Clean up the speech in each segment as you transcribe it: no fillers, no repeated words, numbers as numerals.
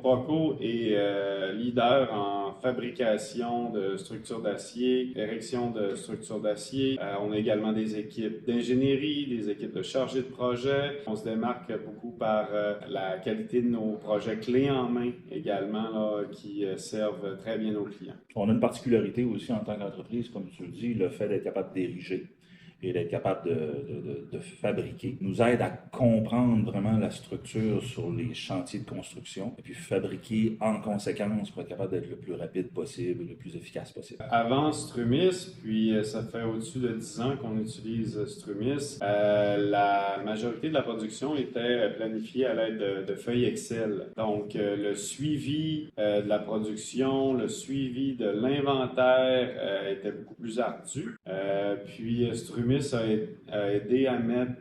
Groupe Proco est leader en fabrication de structures d'acier, érection de structures d'acier. On a également des équipes d'ingénierie, des équipes de chargés de projet. On se démarque beaucoup par la qualité de nos projets clés en main également, là, qui servent très bien nos clients. On a une particularité aussi en tant qu'entreprise, comme tu le dis, le fait d'être capable d'ériger et d'être capable de fabriquer nous aide à comprendre vraiment la structure sur les chantiers de construction et puis fabriquer en conséquence pour être capable d'être le plus rapide possible, le plus efficace possible. Avant Strumis, puis ça fait au-dessus de 10 ans qu'on utilise Strumis, la majorité de la production était planifiée à l'aide de feuilles Excel. Donc, le suivi de la production, le suivi de l'inventaire était beaucoup plus ardu. Puis Strumis a aidé à mettre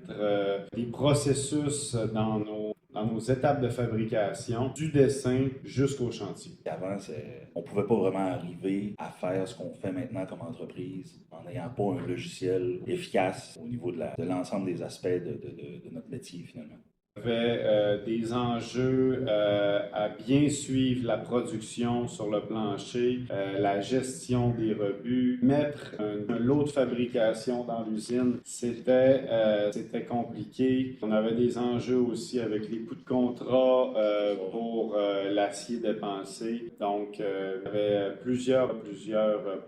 des processus dans nos étapes de fabrication, du dessin jusqu'au chantier. Avant, on ne pouvait pas vraiment arriver à faire ce qu'on fait maintenant comme entreprise en n'ayant pas un logiciel efficace au niveau de l'ensemble des aspects de notre métier finalement. Il y avait des enjeux à bien suivre la production sur le plancher, la gestion des rebuts, mettre un lot de fabrication dans l'usine, c'était compliqué. On avait des enjeux aussi avec les coûts de contrat pour l'acier dépensé. Donc, il y avait plusieurs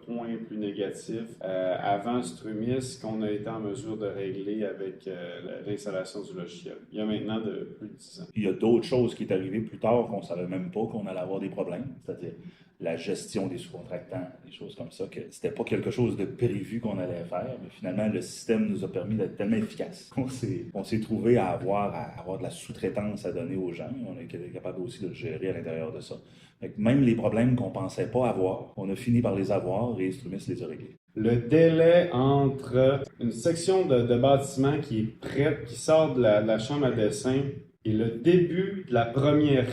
points plus négatifs avant Strumis qu'on a été en mesure de régler avec l'installation du logiciel. Il y a maintenant de plus de 10 ans. Il y a d'autres choses qui est arrivées plus tard qu'on ne savait même pas qu'on allait avoir des problèmes, c'est-à-dire la gestion des sous-contractants, des choses comme ça, que c'était pas quelque chose de prévu qu'on allait faire, mais finalement le système nous a permis d'être tellement efficace qu'on s'est trouvé à avoir de la sous-traitance à donner aux gens. On est capable aussi de le gérer à l'intérieur de ça. Donc, même les problèmes qu'on pensait pas avoir, on a fini par les avoir et Strumis les a réglés. Le délai entre une section de bâtiment qui est prête, qui sort de la chambre à dessin, et le début de la première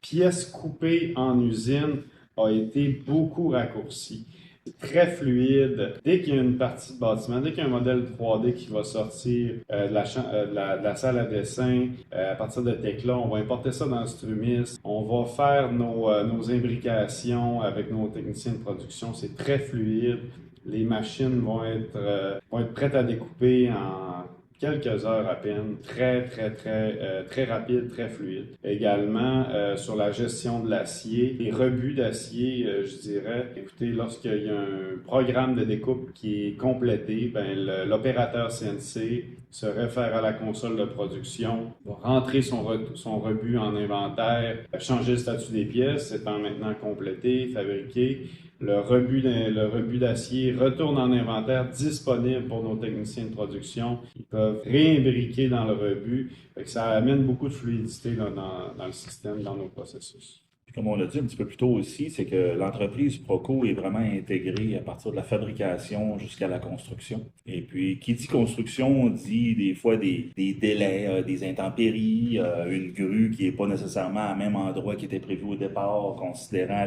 pièce coupée en usine a été beaucoup raccourci. C'est très fluide. Dès qu'il y a une partie de bâtiment, dès qu'il y a un modèle 3D qui va sortir de la salle à dessin, à partir de Tekla, on va importer ça dans Strumis. On va faire nos imbrications avec nos techniciens de production. C'est très fluide. Les machines vont être prêtes à découper en quelques heures à peine, très rapide, très fluide. Également, sur la gestion de l'acier, les rebuts d'acier, je dirais, écoutez, lorsqu'il y a un programme de découpe qui est complété, l'opérateur CNC se réfère à la console de production, va rentrer son rebut en inventaire, changer le statut des pièces, étant maintenant complété, fabriqué. Le rebut d'acier retourne en inventaire disponible pour nos techniciens de production. Ils peuvent réimbriquer dans le rebut. Ça amène beaucoup de fluidité dans le système, dans nos processus. Comme on l'a dit un petit peu plus tôt aussi, c'est que l'entreprise Proco est vraiment intégrée à partir de la fabrication jusqu'à la construction. Et puis, qui dit construction dit des fois des délais, des intempéries, une grue qui n'est pas nécessairement à même endroit qui était prévu au départ, considérant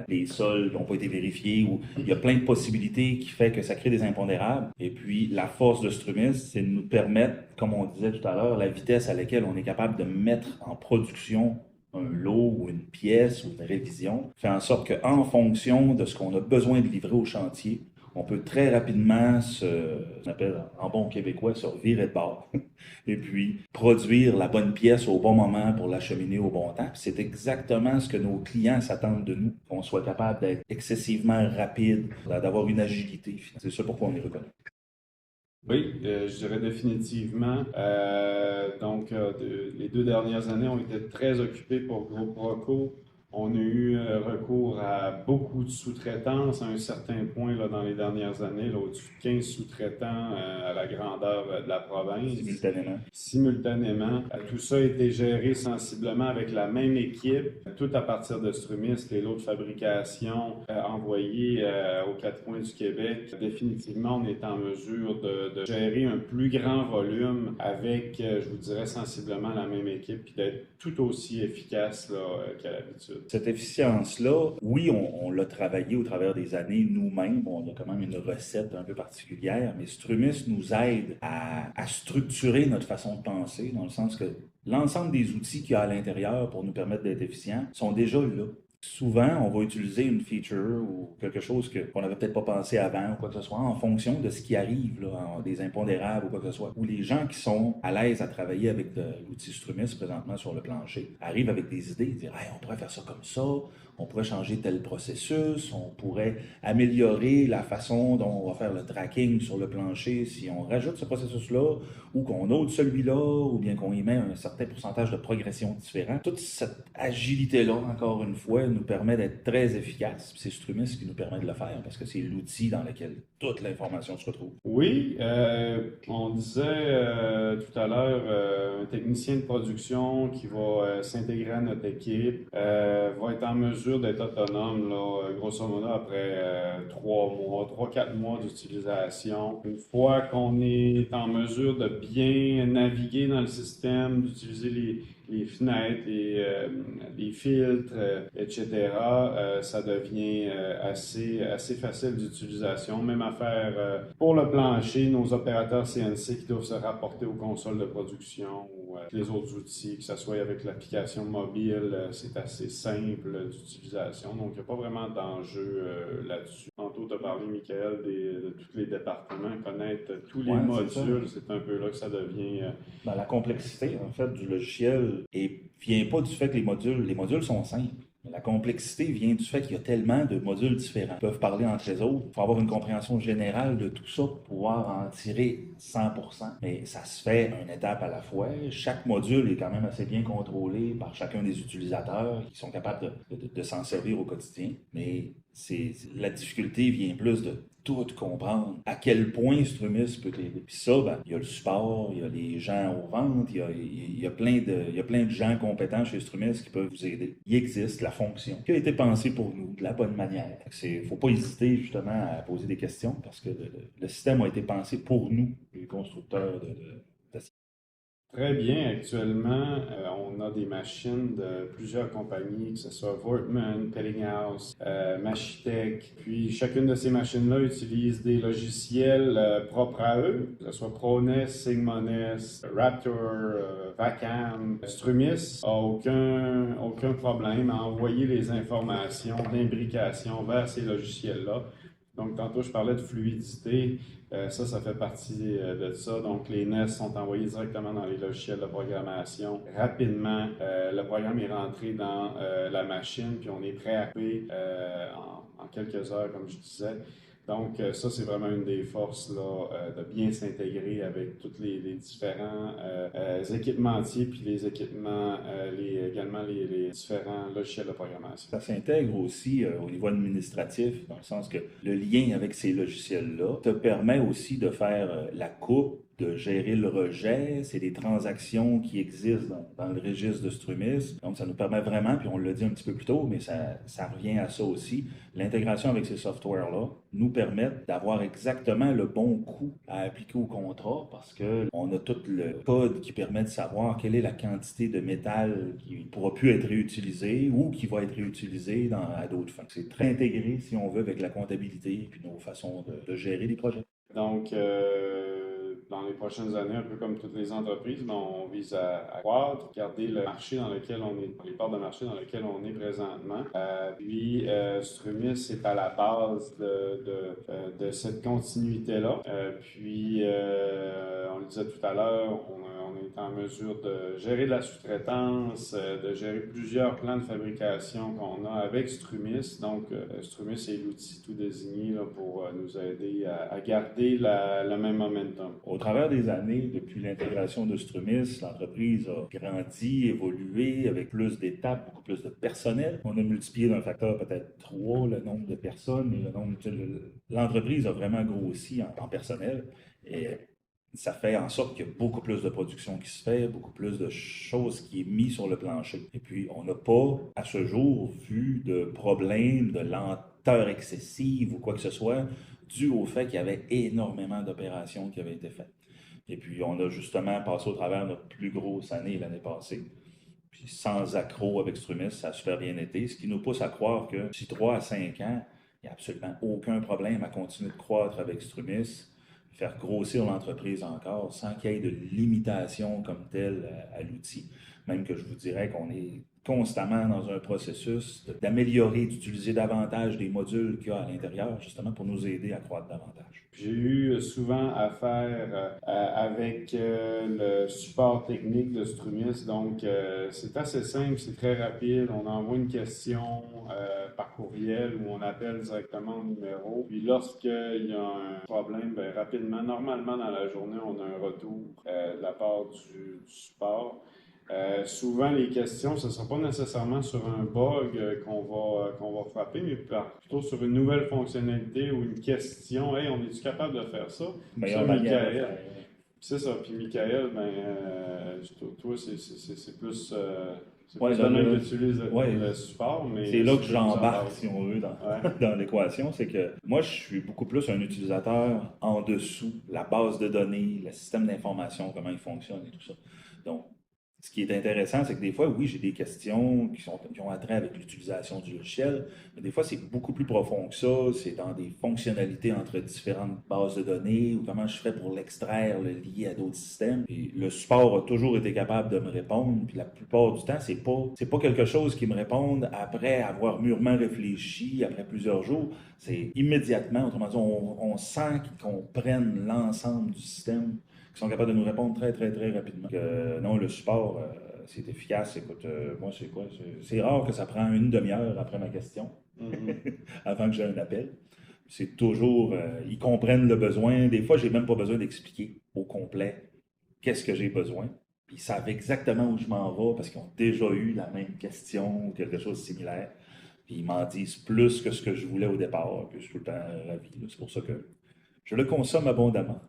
les sols qui n'ont pas été vérifiés. Ou il y a plein de possibilités qui fait que ça crée des impondérables. Et puis, la force de Strumis, c'est de nous permettre, comme on disait tout à l'heure, la vitesse à laquelle on est capable de mettre en production un lot ou une pièce ou une révision, fait en sorte qu'en fonction de ce qu'on a besoin de livrer au chantier, on peut très rapidement on appelle en bon québécois, se virer de bord et puis produire la bonne pièce au bon moment pour l'acheminer au bon temps. C'est exactement ce que nos clients s'attendent de nous, qu'on soit capable d'être excessivement rapide, d'avoir une agilité. C'est ça pourquoi on est reconnu. Oui, je dirais définitivement. Les 2 dernières années ont été très occupées pour Groupe Proco. On a eu recours à beaucoup de sous-traitance à un certain point là, dans les dernières années, là, au-dessus de 15 sous-traitants à la grandeur de la province. Simultanément. Tout ça a été géré sensiblement avec la même équipe, tout à partir de Strumis, les lots de fabrication envoyés aux 4 coins du Québec. Définitivement, on est en mesure de gérer un plus grand volume avec, je vous dirais, sensiblement la même équipe, puis d'être tout aussi efficace là, qu'à l'habitude. cette efficience-là, oui, on l'a travaillé au travers des années nous-mêmes. On a quand même une recette un peu particulière, mais Strumis nous aide à structurer notre façon de penser, dans le sens que l'ensemble des outils qu'il y a à l'intérieur pour nous permettre d'être efficients sont déjà là. Souvent, on va utiliser une feature ou quelque chose qu'on n'avait peut-être pas pensé avant ou quoi que ce soit en fonction de ce qui arrive, là, des impondérables ou quoi que ce soit. Ou les gens qui sont à l'aise à travailler avec l'outil Strumis présentement sur le plancher arrivent avec des idées, dire hey, on pourrait faire ça comme ça, on pourrait changer tel processus, on pourrait améliorer la façon dont on va faire le tracking sur le plancher si on rajoute ce processus-là ou qu'on ôte celui-là ou bien qu'on y met un certain pourcentage de progression différent. Toute cette agilité-là, encore une fois, nous permet d'être très efficace. C'est Strumis qui nous permet de le faire parce que c'est l'outil dans lequel toute l'information se retrouve. Oui, on disait tout à l'heure, un technicien de production qui va s'intégrer à notre équipe va être en mesure d'être autonome, là, grosso modo, après 3, 4 mois d'utilisation. Une fois qu'on est en mesure de bien naviguer dans le système, d'utiliser les fenêtres, les filtres, etc., ça devient assez facile d'utilisation. Même affaire pour le plancher, nos opérateurs CNC qui doivent se rapporter aux consoles de production ou les autres outils, que ce soit avec l'application mobile, c'est assez simple d'utilisation. Donc, il n'y a pas vraiment d'enjeu là-dessus. Tantôt, tu as parlé, Michael, de tous les départements. Connaître tous les modules, c'est un peu là que ça devient... La complexité, en fait, du logiciel vient pas du fait que les modules sont simples. La complexité vient du fait qu'il y a tellement de modules différents. Ils peuvent parler entre eux autres. Il faut avoir une compréhension générale de tout ça pour pouvoir en tirer 100%. Mais ça se fait une étape à la fois. Chaque module est quand même assez bien contrôlé par chacun des utilisateurs qui sont capables de s'en servir au quotidien. Mais la difficulté vient plus de tout comprendre à quel point Strumis peut t'aider. Puis ça, il y a le support, il y a les gens aux ventes, il y a plein de gens compétents chez Strumis qui peuvent vous aider. Il existe la fonction qui a été pensée pour nous de la bonne manière. Il ne faut pas hésiter justement à poser des questions parce que le système a été pensé pour nous, les constructeurs de Très bien. Actuellement, on a des machines de plusieurs compagnies, que ce soit Workman, Pettinghouse, Machitech. Puis chacune de ces machines-là utilise des logiciels propres à eux, que ce soit ProNet, SigmaNet, Raptor, Vacam. Strumis a aucun problème à envoyer les informations d'imbrication vers ces logiciels-là. Donc, tantôt, je parlais de fluidité. Ça fait partie de ça. Donc, les NES sont envoyés directement dans les logiciels de programmation. Rapidement, le programme est rentré dans la machine, puis on est prêt à couper en quelques heures, comme je disais. Donc, ça, c'est vraiment une des forces là, de bien s'intégrer avec tous les différents équipementiers, puis les équipements, également les différents logiciels de programmation. Ça s'intègre aussi au niveau administratif, dans le sens que le lien avec ces logiciels-là te permet aussi de faire la coupe, de gérer le rejet. C'est des transactions qui existent dans le registre de Strumis. Donc, ça nous permet vraiment, puis on l'a dit un petit peu plus tôt, mais ça revient à ça aussi. L'intégration avec ces softwares-là nous permettent d'avoir exactement le bon coût à appliquer au contrat parce qu'on a tout le code qui permet de savoir quelle est la quantité de métal qui ne pourra plus être réutilisé ou qui va être réutilisé à d'autres fins. C'est très intégré, si on veut, avec la comptabilité et puis nos façons de gérer les projets. Donc, dans les prochaines années, un peu comme toutes les entreprises, on vise à croître, garder le marché dans lequel on est, les parts de marché dans lesquelles on est présentement. Puis, Strumis est à la base de cette continuité-là. Puis, on le disait tout à l'heure, on est en mesure de gérer de la sous-traitance, de gérer plusieurs plans de fabrication qu'on a avec Strumis. Donc, Strumis est l'outil tout désigné là, pour nous aider à garder le même momentum. Au travers des années, depuis l'intégration de Strumis, l'entreprise a grandi, évolué avec plus d'étapes, beaucoup plus de personnel. On a multiplié d'un facteur peut-être 3 le nombre de personnes. L'entreprise a vraiment grossi en personnel. Et ça fait en sorte qu'il y a beaucoup plus de production qui se fait, beaucoup plus de choses qui est mis sur le plancher. Et puis, on n'a pas, à ce jour, vu de problème, de lenteur excessive ou quoi que ce soit, dû au fait qu'il y avait énormément d'opérations qui avaient été faites. Et puis, on a justement passé au travers notre plus grosse année l'année passée. puis sans accroc avec Strumis, ça a super bien été, ce qui nous pousse à croire que d'ici 3 à 5 ans, il n'y a absolument aucun problème à continuer de croître avec Strumis, faire grossir l'entreprise encore sans qu'il y ait de limitation comme telle à l'outil. Même que je vous dirais qu'on est constamment dans un processus d'améliorer, d'utiliser davantage des modules qu'il y a à l'intérieur, justement pour nous aider à croître davantage. J'ai eu souvent affaire avec le support technique de Strumis, donc c'est assez simple, c'est très rapide. On envoie une question par courriel ou on appelle directement au numéro. Puis lorsqu'il y a un problème, ben, rapidement, normalement dans la journée, on a un retour de la part du support. Souvent, les questions, ce ne sera pas nécessairement sur un bug qu'on va frapper, mais plutôt sur une nouvelle fonctionnalité ou une question. Hey, on est-tu capable de faire ça? Meilleure manière de faire. C'est ça. Puis Michael, ben, toi, c'est plus, c'est Ouais, plus le même que tu utilises le support, mais c'est là que plus j'embarque, si on veut, Ouais. dans l'équation. C'est que moi, je suis beaucoup plus un utilisateur en dessous, la base de données, le système d'information, comment il fonctionne et tout ça. Donc, ce qui est intéressant, c'est que des fois, oui, j'ai des questions qui ont attrait avec l'utilisation du logiciel, mais des fois, c'est beaucoup plus profond que ça. C'est dans des fonctionnalités entre différentes bases de données ou comment je ferais pour l'extraire, le lier à d'autres systèmes. Et le support a toujours été capable de me répondre, puis la plupart du temps, c'est pas quelque chose qui me réponde après avoir mûrement réfléchi, après plusieurs jours. C'est immédiatement, autrement dit, on sent qu'ils comprennent l'ensemble du système, qui sont capables de nous répondre très, très, très rapidement. Non, le support, c'est efficace. Écoute, moi, c'est quoi? C'est rare que ça prend une demi-heure après ma question, avant que j'ai un appel. C'est toujours, ils comprennent le besoin. Des fois, j'ai même pas besoin d'expliquer au complet qu'est-ce que j'ai besoin. Puis ils savent exactement où je m'en vais parce qu'ils ont déjà eu la même question ou quelque chose de similaire. Puis ils m'en disent plus que ce que je voulais au départ. Puis je suis tout le temps ravi. C'est pour ça que je le consomme abondamment.